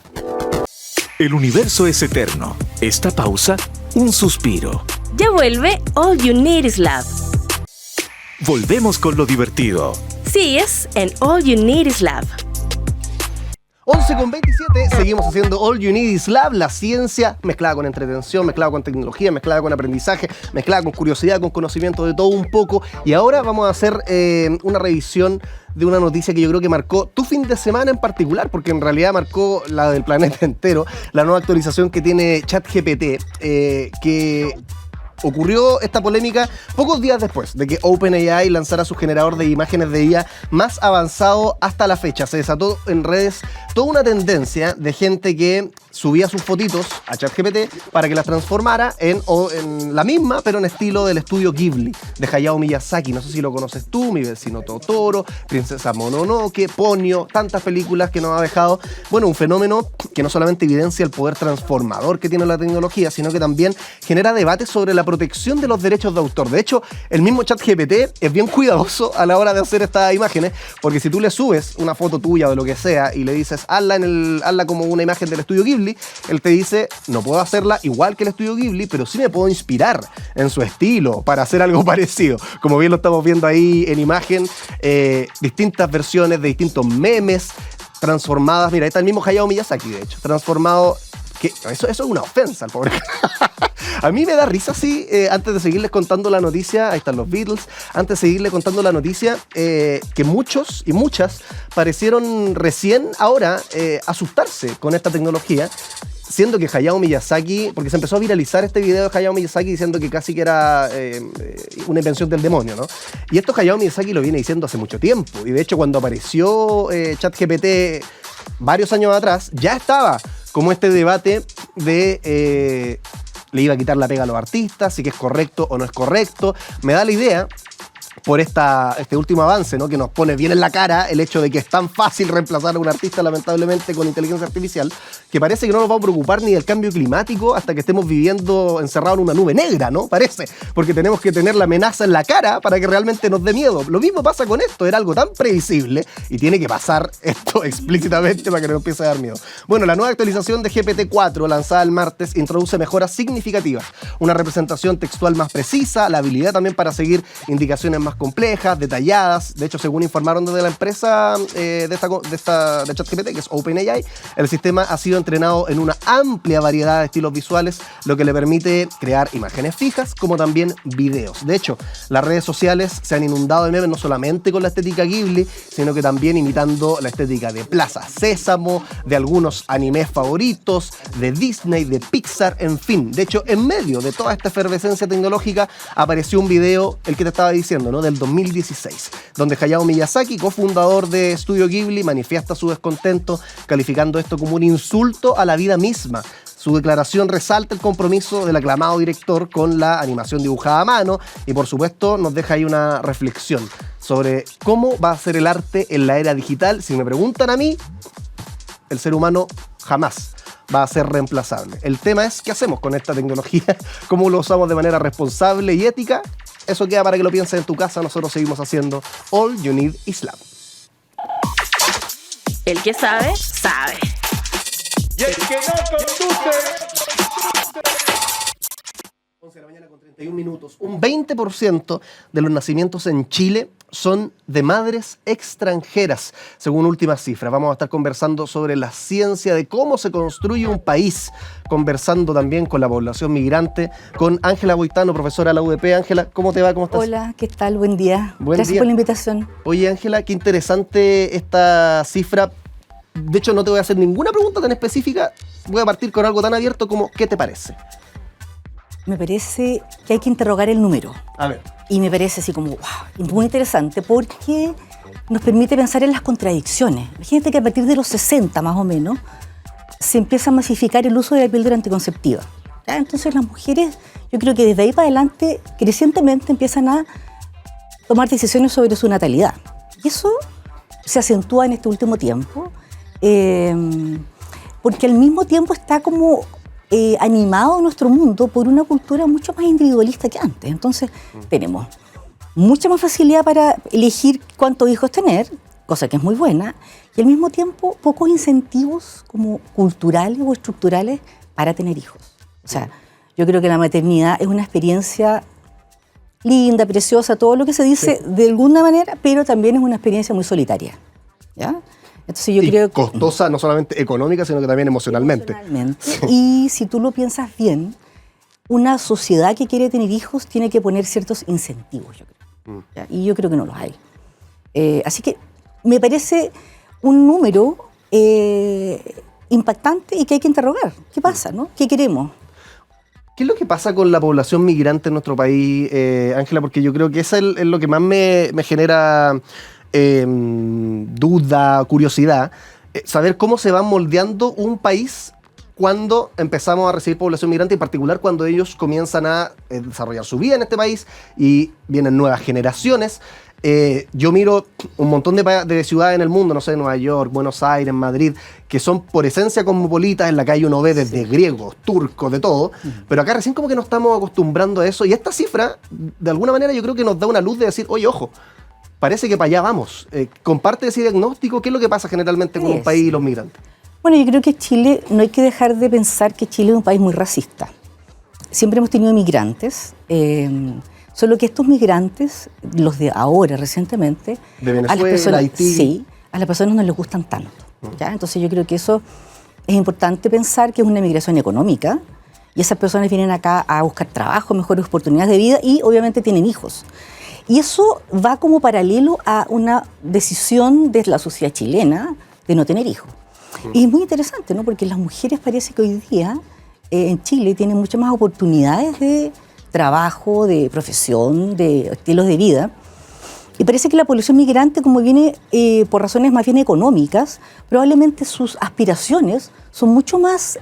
El universo es eterno. Esta pausa, un suspiro. Ya vuelve All You Need Is Love. Volvemos con lo divertido. Sigues en All You Need Is Love. 11:27, seguimos haciendo All You Need Is Love, la ciencia mezclada con entretención, mezclada con tecnología, mezclada con aprendizaje, mezclada con curiosidad, con conocimiento de todo un poco. Y ahora vamos a hacer una revisión de una noticia que yo creo que marcó tu fin de semana en particular, porque en realidad marcó la del planeta entero, la nueva actualización que tiene ChatGPT, que ocurrió esta polémica pocos días después de que OpenAI lanzara su generador de imágenes de IA más avanzado hasta la fecha. Se desató en redes toda una tendencia de gente que subía sus fotitos a ChatGPT para que las transformara en la misma, pero en estilo del estudio Ghibli, de Hayao Miyazaki. No sé si lo conoces tú, Mi vecino Totoro, Princesa Mononoke, Ponyo, tantas películas que nos ha dejado. Bueno, un fenómeno que no solamente evidencia el poder transformador que tiene la tecnología, sino que también genera debates sobre la protección de los derechos de autor. De hecho, el mismo ChatGPT es bien cuidadoso a la hora de hacer estas imágenes, porque si tú le subes una foto tuya o de lo que sea y le dices, hazla como una imagen del estudio Ghibli, él te dice, no puedo hacerla igual que el estudio Ghibli, pero sí me puedo inspirar en su estilo para hacer algo parecido. Como bien lo estamos viendo ahí en imagen, distintas versiones de distintos memes transformadas. Mira, ahí está el mismo Hayao Miyazaki, de hecho, transformado. Eso es una ofensa al pobre. A mí me da risa, sí, antes de seguirles contando la noticia, ahí están los Beatles, antes de seguirles contando la noticia, que muchos y muchas parecieron recién ahora asustarse con esta tecnología, siendo que Hayao Miyazaki, porque se empezó a viralizar este video de Hayao Miyazaki diciendo que casi que era una invención del demonio, ¿no? Y esto Hayao Miyazaki lo viene diciendo hace mucho tiempo, y de hecho cuando apareció ChatGPT varios años atrás, ya estaba como este debate de le iba a quitar la pega a los artistas, si que es correcto o no es correcto. Me da la idea, por este último avance, ¿no?, que nos pone bien en la cara el hecho de que es tan fácil reemplazar a un artista, lamentablemente, con inteligencia artificial, que parece que no nos va a preocupar ni el cambio climático hasta que estemos viviendo encerrados en una nube negra, ¿no? Parece, porque tenemos que tener la amenaza en la cara para que realmente nos dé miedo. Lo mismo pasa con esto, era algo tan previsible y tiene que pasar esto explícitamente para que no nos empiece a dar miedo. Bueno, la nueva actualización de GPT-4, lanzada el martes, introduce mejoras significativas, una representación textual más precisa, la habilidad también para seguir indicaciones más complejas, detalladas. De hecho, según informaron desde la empresa de ChatGPT, que es OpenAI, el sistema ha sido entrenado en una amplia variedad de estilos visuales, lo que le permite crear imágenes fijas como también videos. De hecho, las redes sociales se han inundado de memes no solamente con la estética Ghibli, sino que también imitando la estética de Plaza Sésamo, de algunos animes favoritos, de Disney, de Pixar, en fin. De hecho, en medio de toda esta efervescencia tecnológica apareció un video, el que te estaba diciendo, ¿no?, del 2016, donde Hayao Miyazaki, cofundador de Estudio Ghibli, manifiesta su descontento, calificando esto como un insulto a la vida misma. Su declaración resalta el compromiso del aclamado director con la animación dibujada a mano y, por supuesto, nos deja ahí una reflexión sobre cómo va a ser el arte en la era digital. Si me preguntan a mí, el ser humano jamás va a ser reemplazable. El tema es qué hacemos con esta tecnología, cómo lo usamos de manera responsable y ética. Eso queda para que lo pienses en tu casa. Nosotros seguimos haciendo All You Need Is Love. El que sabe, sabe. Y el que no conduce. 11 de la mañana con 31 minutos. Un 20% de los nacimientos en Chile son de madres extranjeras, según últimas cifras. Vamos a estar conversando sobre la ciencia de cómo se construye un país, conversando también con la población migrante, con Ángela Boitano, profesora de la UDP. Ángela, ¿cómo te va? ¿Cómo estás? Hola, ¿qué tal? Buen día. Gracias por la invitación. Oye, Ángela, qué interesante esta cifra. De hecho, no te voy a hacer ninguna pregunta tan específica. Voy a partir con algo tan abierto como ¿qué te parece? Me parece que hay que interrogar el número. A ver. Y me parece así como, wow, muy interesante, porque nos permite pensar en las contradicciones. Imagínate que a partir de los 60 más o menos se empieza a masificar el uso de la píldora anticonceptiva. ¿Ya? Entonces las mujeres, yo creo que desde ahí para adelante crecientemente empiezan a tomar decisiones sobre su natalidad. Y eso se acentúa en este último tiempo, porque al mismo tiempo está como animado nuestro mundo por una cultura mucho más individualista que antes. Entonces tenemos mucha más facilidad para elegir cuántos hijos tener, cosa que es muy buena, y al mismo tiempo pocos incentivos como culturales o estructurales para tener hijos. O sea, yo creo que la maternidad es una experiencia linda, preciosa, todo lo que se dice de alguna manera, pero también es una experiencia muy solitaria, ¿ya? Entonces yo creo que costosa, no solamente económica, sino que también emocionalmente. Y si tú lo piensas bien, una sociedad que quiere tener hijos tiene que poner ciertos incentivos, yo creo. ¿Ya? Y yo creo que no los hay. Así que me parece un número impactante y que hay que interrogar. ¿Qué pasa, no? ¿Qué queremos? ¿Qué es lo que pasa con la población migrante en nuestro país, Ángela? Porque yo creo que eso es lo que más me genera duda, curiosidad, saber cómo se va moldeando un país cuando empezamos a recibir población migrante, en particular cuando ellos comienzan a desarrollar su vida en este país y vienen nuevas generaciones. Yo miro un montón de ciudades en el mundo, no sé, Nueva York, Buenos Aires, Madrid, que son por esencia cosmopolitas. En la calle uno ve desde griegos, turcos, de todo, pero acá recién como que nos estamos acostumbrando a eso, y esta cifra, de alguna manera, yo creo que nos da una luz de decir, oye, ojo, parece que para allá vamos. Comparte ese diagnóstico. ¿Qué es lo que pasa generalmente con un país y los migrantes? Bueno, yo creo que Chile, no hay que dejar de pensar que Chile es un país muy racista. Siempre hemos tenido migrantes, solo que estos migrantes, los de ahora, recientemente, de Venezuela, a las personas, Haití. Sí, a las personas no les gustan tanto. ¿Ya? Entonces yo creo que eso es importante pensar que es una migración económica y esas personas vienen acá a buscar trabajo, mejores oportunidades de vida y obviamente tienen hijos. Y eso va como paralelo a una decisión de la sociedad chilena de no tener hijos. Y es muy interesante, ¿no? Porque las mujeres parece que hoy día en Chile tienen muchas más oportunidades de trabajo, de profesión, de estilos de vida. Y parece que la población migrante, como viene por razones más bien económicas, probablemente sus aspiraciones son mucho más,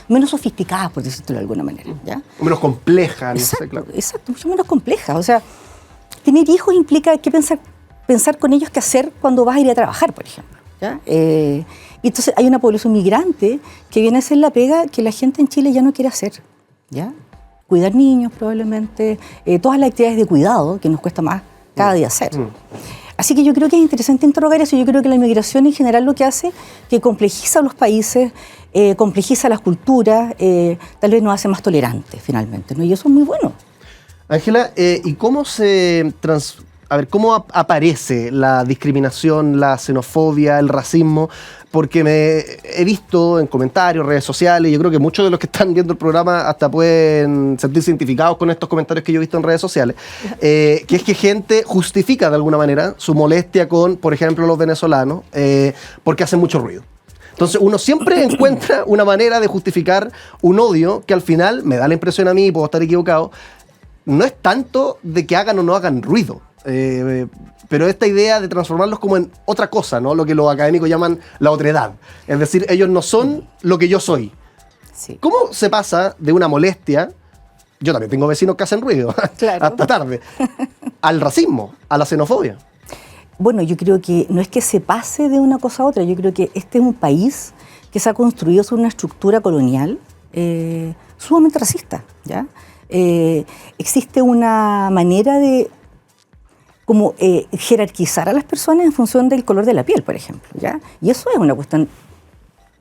menos sofisticadas, por decirlo de alguna manera, ¿ya? Menos complejas, no Exacto, sé, claro. exacto, mucho menos complejas. O sea, tener hijos implica que pensar con ellos qué hacer cuando vas a ir a trabajar, por ejemplo, ¿ya? Y entonces hay una población migrante que viene a hacer la pega que la gente en Chile ya no quiere hacer, ¿ya? Cuidar niños probablemente, todas las actividades de cuidado que nos cuesta más cada día hacer. Así que yo creo que es interesante interrogar eso. Yo creo que la inmigración en general lo que hace que complejiza los países, complejiza las culturas, tal vez nos hace más tolerantes finalmente, ¿no? Y eso es muy bueno. Ángela, ¿y cómo cómo aparece la discriminación, la xenofobia, el racismo? Porque he visto en comentarios, redes sociales, yo creo que muchos de los que están viendo el programa hasta pueden sentirse identificados con estos comentarios que yo he visto en redes sociales, que es que gente justifica de alguna manera su molestia con, por ejemplo, los venezolanos, porque hacen mucho ruido. Entonces uno siempre encuentra una manera de justificar un odio que al final, me da la impresión a mí, puedo estar equivocado, no es tanto de que hagan o no hagan ruido, pero esta idea de transformarlos como en otra cosa, ¿no? Lo que los académicos llaman la otredad. Es decir, ellos no son lo que yo soy. Sí. ¿Cómo se pasa de una molestia, yo también tengo vecinos que hacen ruido, Claro. hasta tarde, al racismo, a la xenofobia? Bueno, yo creo que no es que se pase de una cosa a otra, yo creo que este es un país que se ha construido sobre una estructura colonial sumamente racista, ¿ya? Existe una manera de como jerarquizar a las personas en función del color de la piel, por ejemplo, ¿ya? Y eso es una cuestión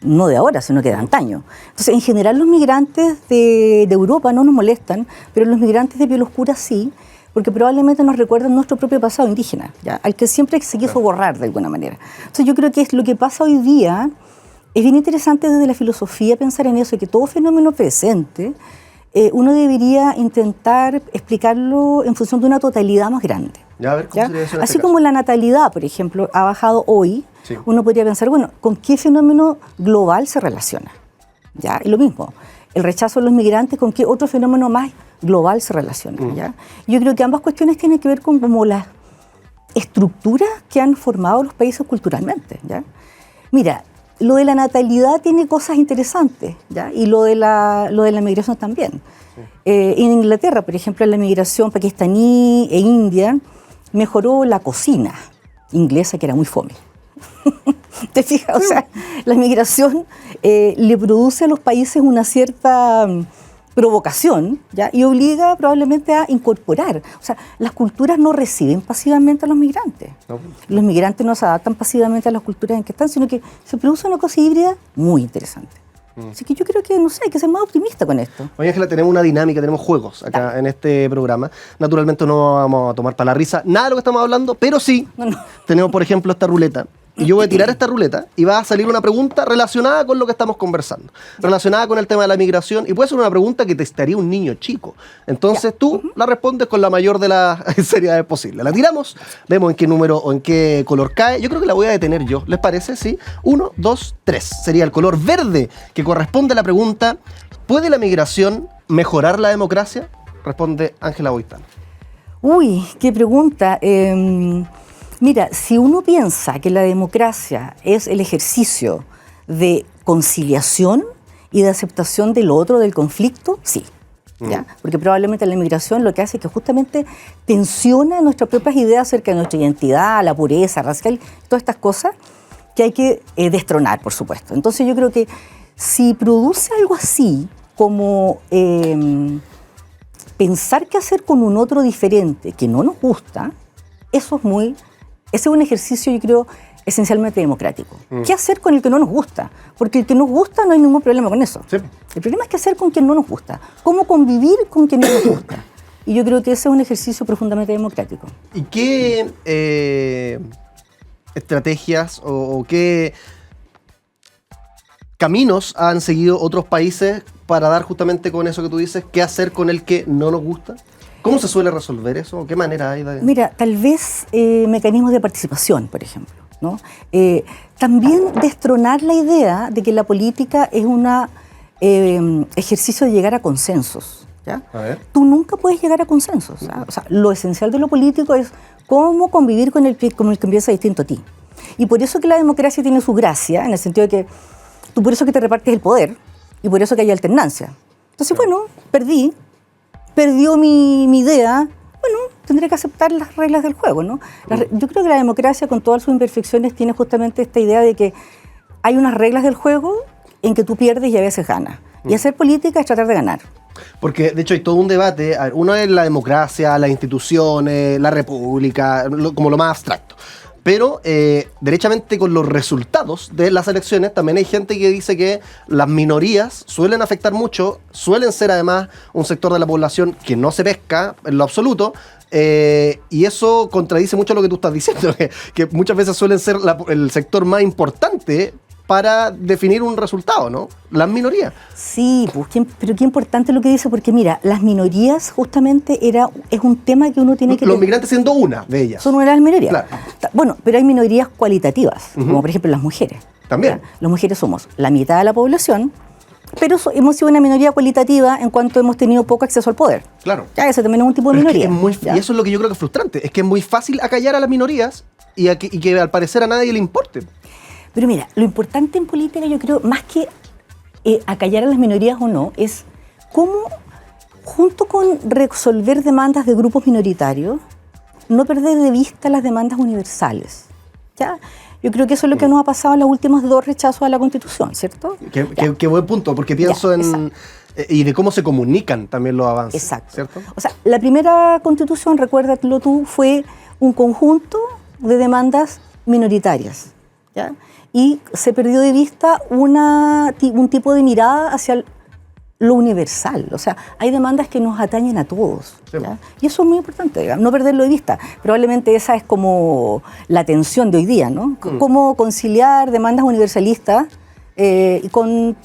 no de ahora, sino que de antaño. Entonces, en general, los migrantes de Europa no nos molestan, pero los migrantes de piel oscura sí, porque probablemente nos recuerdan nuestro propio pasado indígena, ¿ya? Al que siempre se quiso borrar de alguna manera. Entonces, yo creo que es lo que pasa hoy día. Es bien interesante desde la filosofía pensar en eso, que todo fenómeno presente uno debería intentar explicarlo en función de una totalidad más grande. Ya, a ver, ¿cómo sería eso en Así este como caso? la natalidad, por ejemplo, ha bajado hoy, Sí. uno podría pensar, bueno, ¿con qué fenómeno global se relaciona? ¿Ya? Y lo mismo, el rechazo de los migrantes, ¿con qué otro fenómeno más global se relaciona? ¿Ya? Yo creo que ambas cuestiones tienen que ver con como estructuras que han formado los países culturalmente, ¿ya? Mira, lo de la natalidad tiene cosas interesantes, ¿ya? Y lo de la migración también. En Inglaterra, por ejemplo, la migración pakistaní e india mejoró la cocina inglesa, que era muy fome. ¿Te fijas? O sea, la migración le produce a los países una cierta provocación, ¿ya? Y obliga probablemente a incorporar. O sea, las culturas no reciben pasivamente a los migrantes. No. Los migrantes no se adaptan pasivamente a las culturas en que están, sino que se produce una cosa híbrida muy interesante. Así que yo creo que, no sé, hay que ser más optimista con esto. Oye, Ángela, tenemos una dinámica, tenemos juegos acá en este programa. Naturalmente no vamos a tomar para la risa nada de lo que estamos hablando, pero sí tenemos, por ejemplo, esta ruleta. Y yo voy a tirar esta ruleta y va a salir una pregunta relacionada con lo que estamos conversando, relacionada con el tema de la migración, y puede ser una pregunta que te estaría un niño chico. Entonces tú la respondes con la mayor de las seriedades posible. La tiramos, vemos en qué número o en qué color cae. Yo creo que la voy a detener yo, ¿les parece? Sí. 1, 2, 3. Sería el color verde que corresponde a la pregunta: ¿puede la migración mejorar la democracia? Responde Ángela Boitán. Uy, qué pregunta. Mira, si uno piensa que la democracia es el ejercicio de conciliación y de aceptación del otro, del conflicto, sí. ¿Ya? Porque probablemente la inmigración lo que hace es que justamente tensiona nuestras propias ideas acerca de nuestra identidad, la pureza racial, todas estas cosas que hay que destronar, por supuesto. Entonces yo creo que si produce algo así, como pensar qué hacer con un otro diferente que no nos gusta, ese es un ejercicio, yo creo, esencialmente democrático. ¿Qué hacer con el que no nos gusta? Porque el que nos gusta no hay ningún problema con eso. Sí. El problema es qué hacer con quien no nos gusta. ¿Cómo convivir con quien no nos gusta? Y yo creo que ese es un ejercicio profundamente democrático. ¿Y qué estrategias o qué caminos han seguido otros países para dar justamente con eso que tú dices, qué hacer con el que no nos gusta? ¿Cómo se suele resolver eso? ¿Qué manera hay de...? Mira, tal vez mecanismos de participación, por ejemplo, ¿no? También destronar la idea de que la política es un ejercicio de llegar a consensos, ¿ya? A ver. Tú nunca puedes llegar a consensos. O sea, lo esencial de lo político es cómo convivir con el que piensa distinto a ti. Y por eso que la democracia tiene su gracia, en el sentido de que tú por eso que te repartes el poder y por eso que hay alternancia. Entonces, bueno, perdió mi idea, bueno, tendré que aceptar las reglas del juego, ¿no? Yo creo que la democracia, con todas sus imperfecciones, tiene justamente esta idea de que hay unas reglas del juego en que tú pierdes y a veces ganas. Y hacer política es tratar de ganar. Porque, de hecho, hay todo un debate. Uno es la democracia, las instituciones, la república, como lo más abstracto. Pero, derechamente, con los resultados de las elecciones, también hay gente que dice que las minorías suelen afectar mucho, suelen ser además un sector de la población que no se pesca en lo absoluto, y eso contradice mucho lo que tú estás diciendo, que muchas veces suelen ser el sector más importante para definir un resultado, ¿no? Las minorías. Sí, pues, pero qué importante lo que dice, porque mira, las minorías justamente es un tema que uno tiene que... Los migrantes siendo una de ellas. Son una de las minorías. Claro. Bueno, pero hay minorías cualitativas, como por ejemplo las mujeres. También. ¿Ya? Las mujeres somos la mitad de la población, pero hemos sido una minoría cualitativa en cuanto hemos tenido poco acceso al poder. Claro. Ya, ese también es un tipo de minoría. Y eso es lo que yo creo que es frustrante, es que es muy fácil acallar a las minorías y que al parecer a nadie le importe. Pero mira, lo importante en política, yo creo, más que acallar a las minorías o no, es cómo, junto con resolver demandas de grupos minoritarios, no perder de vista las demandas universales. ¿Ya? Yo creo que eso es lo que nos ha pasado en los últimos 2 rechazos a la Constitución, ¿cierto? Qué buen punto, porque pienso y de cómo se comunican también los avances. Exacto. ¿Cierto? O sea, la primera Constitución, recuérdalo tú, fue un conjunto de demandas minoritarias, ¿ya? Y se perdió de vista un tipo de mirada hacia lo universal. O sea, hay demandas que nos atañen a todos. Sí. ¿Ya? Y eso es muy importante, digamos, no perderlo de vista. Probablemente esa es como la tensión de hoy día, ¿no? Cómo conciliar demandas universalistas con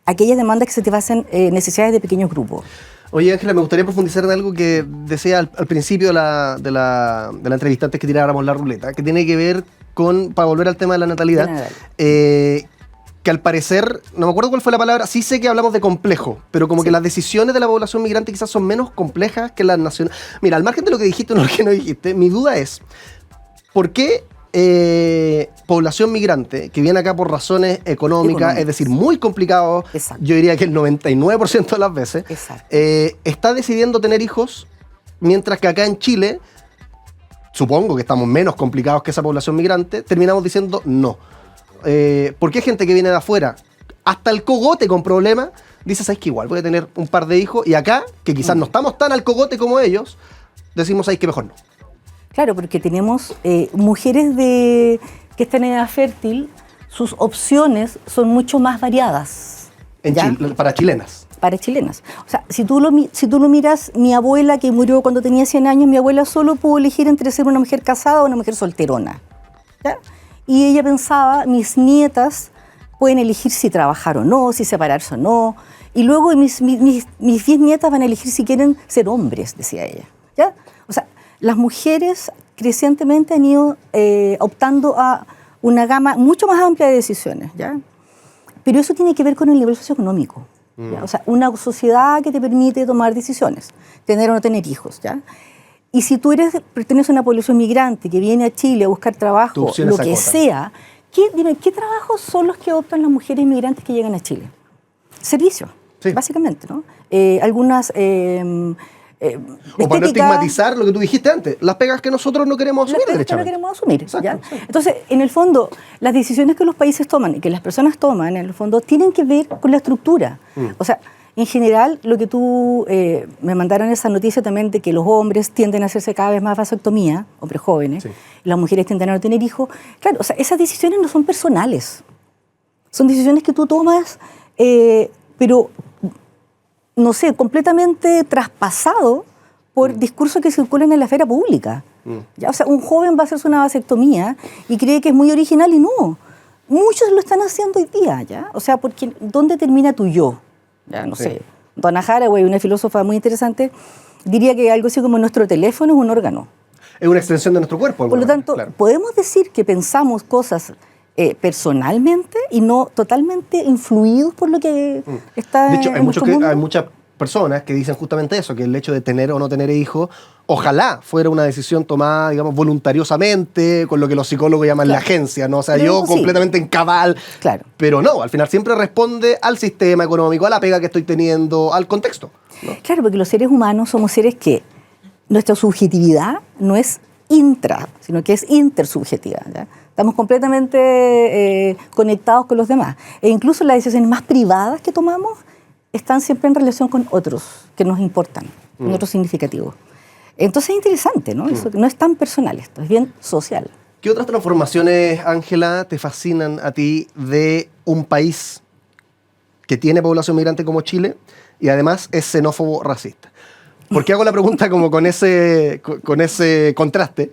aquellas demandas que satisfacen necesidades de pequeños grupos. Oye, Ángela, me gustaría profundizar en algo que decía al principio de la entrevista, antes que tiráramos la ruleta, que tiene que ver con, para volver al tema de la natalidad, que al parecer, no me acuerdo cuál fue la palabra, sí sé que hablamos de complejo, pero como que las decisiones de la población migrante quizás son menos complejas que las nacionales. Mira, al margen de lo que dijiste o no lo que no dijiste, mi duda es, ¿por qué población migrante que viene acá por razones económicas, es decir, muy complicado, Exacto. yo diría que el 99% de las veces, Exacto. está decidiendo tener hijos, mientras que acá en Chile, supongo que estamos menos complicados que esa población migrante, terminamos diciendo no? ¿Por qué gente que viene de afuera, hasta el cogote con problemas, dice, ¿sabes que igual voy a tener un par de hijos? Y acá, que quizás no estamos tan al cogote como ellos, decimos, ¿sabes que mejor no? Claro, porque tenemos mujeres que están en edad fértil, sus opciones son mucho más variadas. Para chilenas. Para chilenas. O sea, si tú lo miras, mi abuela que murió cuando tenía 100 años, mi abuela solo pudo elegir entre ser una mujer casada o una mujer solterona. ¿Ya? Y ella pensaba, mis nietas pueden elegir si trabajar o no, si separarse o no. Y luego mis 10 nietas van a elegir si quieren ser hombres, decía ella. ¿Ya? O sea, las mujeres crecientemente han ido optando a una gama mucho más amplia de decisiones, ¿ya? Pero eso tiene que ver con el nivel socioeconómico. ¿Ya? O sea, una sociedad que te permite tomar decisiones, tener o no tener hijos, ¿ya? Y si tú perteneces a una población migrante que viene a Chile a buscar trabajo, lo que sea, dime, ¿qué trabajos son los que optan las mujeres migrantes que llegan a Chile? Servicios, sí, básicamente, ¿no? Algunas... o para no estigmatizar lo que tú dijiste antes, las pegas que nosotros no queremos asumir, derechamente. No queremos asumir. Exacto, ¿ya? exacto. Entonces, en el fondo, las decisiones que los países toman y que las personas toman, en el fondo, tienen que ver con la estructura. O sea, en general, lo que tú me mandaron esa noticia también de que los hombres tienden a hacerse cada vez más vasectomía, hombres jóvenes, sí, y las mujeres tienden a no tener hijos. Claro, o sea, esas decisiones no son personales. Son decisiones que tú tomas, pero... no sé, completamente traspasado por discursos que circulan en la esfera pública. ¿Ya? O sea, un joven va a hacerse una vasectomía y cree que es muy original y no. Muchos lo están haciendo hoy día, ¿ya? O sea, porque ¿dónde termina tu yo? Ya, no sé. Donna Haraway, una filósofa muy interesante, diría que algo así como nuestro teléfono es un órgano. Es una extensión de nuestro cuerpo. Por lo tanto, claro, podemos decir que pensamos cosas personalmente y no totalmente influidos por lo que está. De hecho, hay muchas personas que dicen justamente eso, que el hecho de tener o no tener hijos, ojalá fuera una decisión tomada, digamos, voluntariosamente, con lo que los psicólogos llaman la agencia, ¿no? O sea, pero yo completamente en cabal. Claro. Pero no, al final siempre responde al sistema económico, a la pega que estoy teniendo, al contexto, ¿no? Claro, porque los seres humanos somos seres que nuestra subjetividad no es intra, sino que es intersubjetiva, ¿ya? Estamos completamente conectados con los demás. E incluso las decisiones más privadas que tomamos están siempre en relación con otros que nos importan, con otros significativos. Entonces es interesante, ¿no? Eso no es tan personal esto, es bien social. ¿Qué otras transformaciones, Ángela, te fascinan a ti de un país que tiene población migrante como Chile y además es xenófobo racista? ¿Por qué hago la pregunta como con ese contraste?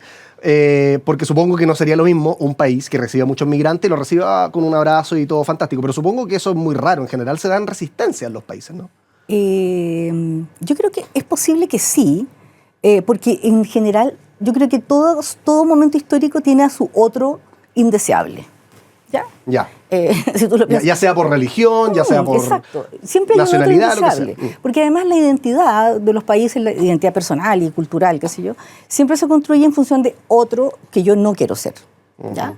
Porque supongo que no sería lo mismo un país que reciba muchos migrantes y lo reciba con un abrazo y todo fantástico, pero supongo que eso es muy raro. En general se dan resistencia en los países, ¿no? Yo creo que es posible que sí, porque en general yo creo que todo momento histórico tiene a su otro indeseable. ¿Ya? Ya. Si tú lo piensas. Ya sea por religión, ya sea por siempre nacionalidad, lo que sea. Porque además la identidad de los países, la identidad personal y cultural, qué sé yo, siempre se construye en función de otro que yo no quiero ser. ¿Ya?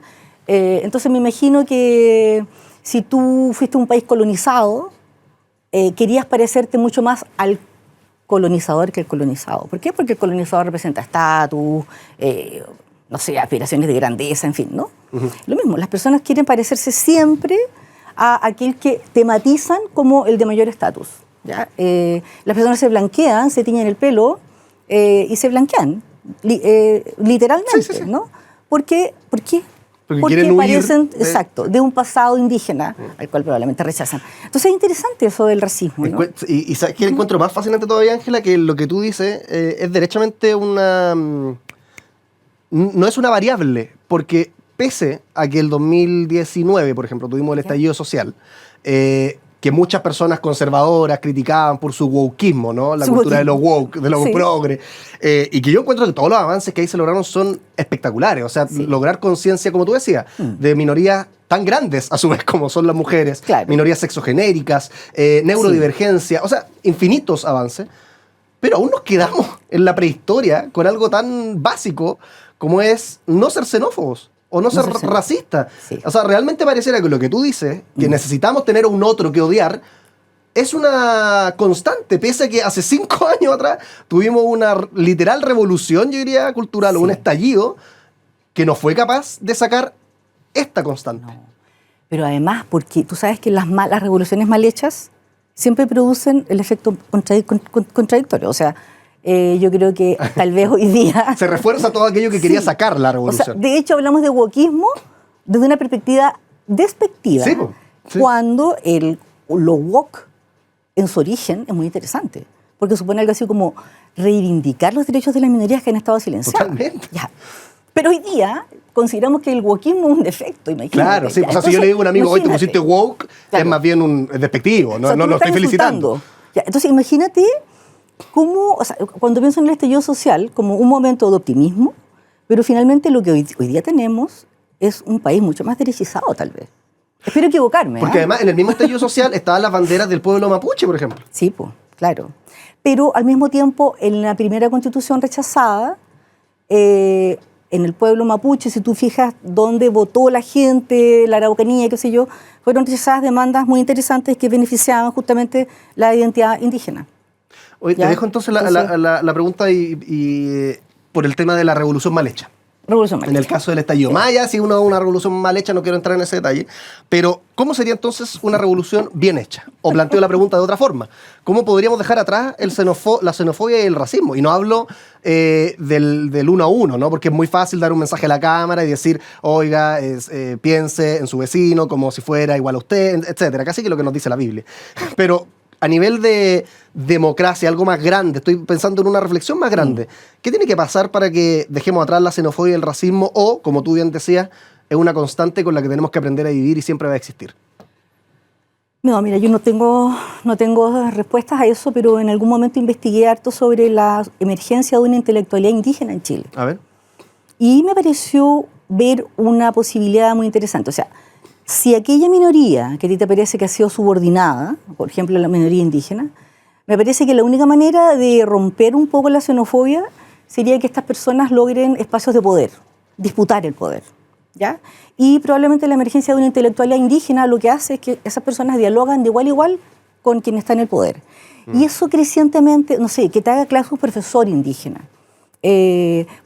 Entonces me imagino que si tú fuiste un país colonizado, querías parecerte mucho más al colonizador que el colonizado. ¿Por qué? Porque el colonizador representa estatus, no sé, aspiraciones de grandeza, en fin, ¿no? Lo mismo, las personas quieren parecerse siempre a aquel que tematizan como el de mayor estatus, ¿ya? Las personas se blanquean, se tiñen el pelo y se blanquean, literalmente, sí. ¿No? ¿Por qué? Porque parecen, exacto, de un pasado indígena, al cual probablemente rechazan. Entonces es interesante eso del racismo, ¿no? Y ¿sabes qué encuentro más fascinante todavía, Ángela? Que lo que tú dices es derechamente no es una variable, porque pese a que el 2019, por ejemplo, tuvimos el estallido social, que muchas personas conservadoras criticaban por su wokeismo, ¿no? La cultura de los woke, de los progre, y que yo encuentro que todos los avances que ahí se lograron son espectaculares. O sea, lograr conciencia, como tú decías, de minorías tan grandes, a su vez, como son las mujeres, minorías sexogenéricas, neurodivergencia, o sea, infinitos avances. Pero aún nos quedamos en la prehistoria con algo tan básico como es no ser xenófobos o no ser racistas. Sí. O sea, realmente pareciera que lo que tú dices, que necesitamos tener a un otro que odiar, es una constante, pese a que hace 5 años atrás tuvimos una literal revolución, yo diría, cultural, o un estallido, que no fue capaz de sacar esta constante. No. Pero además, porque tú sabes que las revoluciones mal hechas siempre producen el efecto contradictorio. O sea, yo creo que tal vez hoy día... Se refuerza todo aquello que quería sacar la revolución. O sea, de hecho, hablamos de wokismo desde una perspectiva despectiva. Sí, sí. Cuando lo woke, en su origen, es muy interesante. Porque supone algo así como reivindicar los derechos de las minorías que han estado silenciadas. Totalmente. Ya. Pero hoy día consideramos que el wokismo es un defecto, imagínate. Claro, sí. O sea, si yo le digo a un amigo, hoy te pusiste woke, claro, es más bien un despectivo, no, o sea, no lo estoy felicitando. Ya, entonces, imagínate cómo, o sea, cuando pienso en el estallido social, como un momento de optimismo, pero finalmente lo que hoy día tenemos es un país mucho más derechizado, tal vez. Espero equivocarme. Porque además, en el mismo estallido social estaban las banderas del pueblo mapuche, por ejemplo. Sí, pues, claro. Pero al mismo tiempo, en la primera constitución rechazada, en el pueblo mapuche, si tú fijas dónde votó la gente, la Araucanía, qué sé yo, fueron rechazadas demandas muy interesantes que beneficiaban justamente la identidad indígena. Oye, te dejo entonces la pregunta y por el tema de la revolución mal hecha. Revolución mal hecha. En el caso del estallido. Más allá, si una revolución mal hecha, no quiero entrar en ese detalle, pero ¿cómo sería entonces una revolución bien hecha? O planteo la pregunta de otra forma. ¿Cómo podríamos dejar atrás la xenofobia y el racismo? Y no hablo del uno a uno, ¿no? Porque es muy fácil dar un mensaje a la cámara y decir, oiga, piense en su vecino como si fuera igual a usted, etcétera. Casi que lo que nos dice la Biblia. Pero a nivel de democracia, algo más grande, estoy pensando en una reflexión más grande. ¿Qué tiene que pasar para que dejemos atrás la xenofobia y el racismo? O, como tú bien decías, es una constante con la que tenemos que aprender a vivir y siempre va a existir. No, mira, yo no tengo respuestas a eso, pero en algún momento investigué harto sobre la emergencia de una intelectualidad indígena en Chile. A ver. Y me pareció ver una posibilidad muy interesante. O sea, si aquella minoría que a ti te parece que ha sido subordinada, por ejemplo la minoría indígena, me parece que la única manera de romper un poco la xenofobia sería que estas personas logren espacios de poder, disputar el poder, ¿ya? Y probablemente la emergencia de una intelectualidad indígena lo que hace es que esas personas dialogan de igual a igual con quien está en el poder. Y eso crecientemente, no sé, que te haga clase un profesor indígena.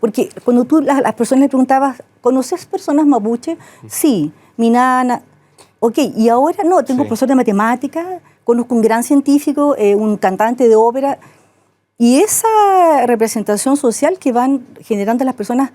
Porque cuando tú las personas le preguntabas, ¿conoces personas mapuche? Sí. Mi nana, ok, y ahora no, tengo profesor de matemáticas, conozco un gran científico, un cantante de ópera, y esa representación social que van generando las personas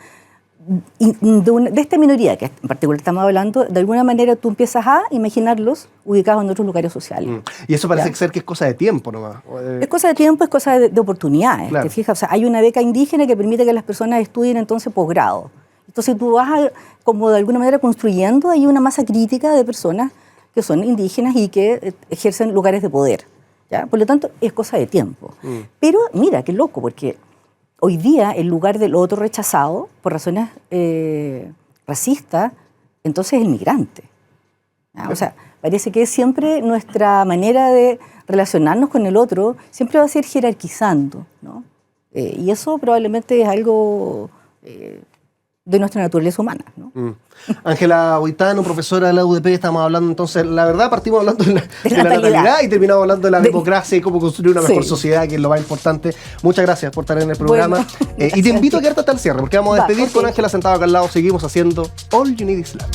de esta minoría, que en particular estamos hablando, de alguna manera tú empiezas a imaginarlos ubicados en otros lugares sociales. Y eso parece ser que es cosa de tiempo nomás. Es cosa de tiempo, es cosa de oportunidades. Claro. ¿Te fijas? O sea, hay una beca indígena que permite que las personas estudien entonces posgrado. Entonces tú vas como de alguna manera construyendo ahí una masa crítica de personas que son indígenas y que ejercen lugares de poder, ¿ya? Por lo tanto, es cosa de tiempo. Pero mira, qué loco, porque hoy día, en lugar del otro rechazado por razones racistas, entonces el migrante. ¿Ya? O sea, parece que siempre nuestra manera de relacionarnos con el otro siempre va a ser jerarquizando, ¿no? Y eso probablemente es algo de nuestra naturaleza humana, ¿no? Ángela Boitano, profesora de la UDP, estamos hablando entonces, la verdad partimos hablando de la natalidad y terminamos hablando de la democracia y cómo construir una mejor sociedad, que es lo más importante. Muchas gracias por estar en el programa. Bueno, y te invito a quedarte hasta el cierre, porque vamos a despedir con Ángela sentada acá al lado. Seguimos haciendo All You Need Is Love.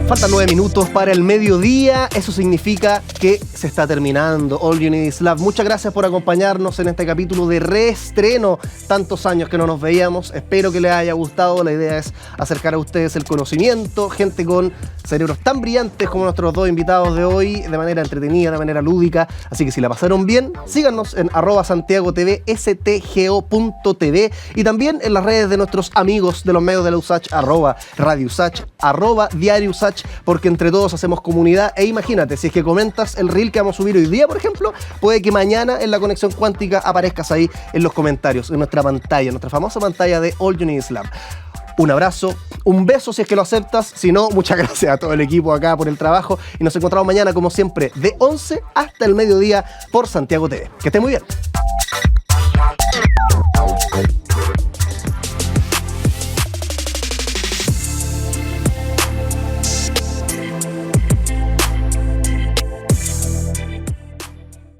Faltan 9 minutos para el mediodía, eso significa que se está terminando All You Need Is Love. Muchas gracias por acompañarnos en este capítulo de reestreno. Tantos años que no nos veíamos, espero que les haya gustado. La idea es acercar a ustedes el conocimiento, gente con cerebros tan brillantes como nuestros dos invitados de hoy, de manera entretenida, de manera lúdica. Así que si la pasaron bien, síganos en @SantiagoTV, stgo.tv, y también en las redes de nuestros amigos de los medios de la USACH, @Radio USACH, @Diario USACH, porque entre todos hacemos comunidad. E imagínate, si es que comentas el reel que vamos a subir hoy día, por ejemplo, puede que mañana en la conexión cuántica aparezcas ahí en los comentarios, en nuestra pantalla, nuestra famosa pantalla de All You Need Is Love. un abrazo, un beso si es que lo aceptas. Si no, muchas gracias a todo el equipo acá por el trabajo. Y nos encontramos mañana, como siempre, de 11 hasta el mediodía por Santiago TV. Que esté muy bien.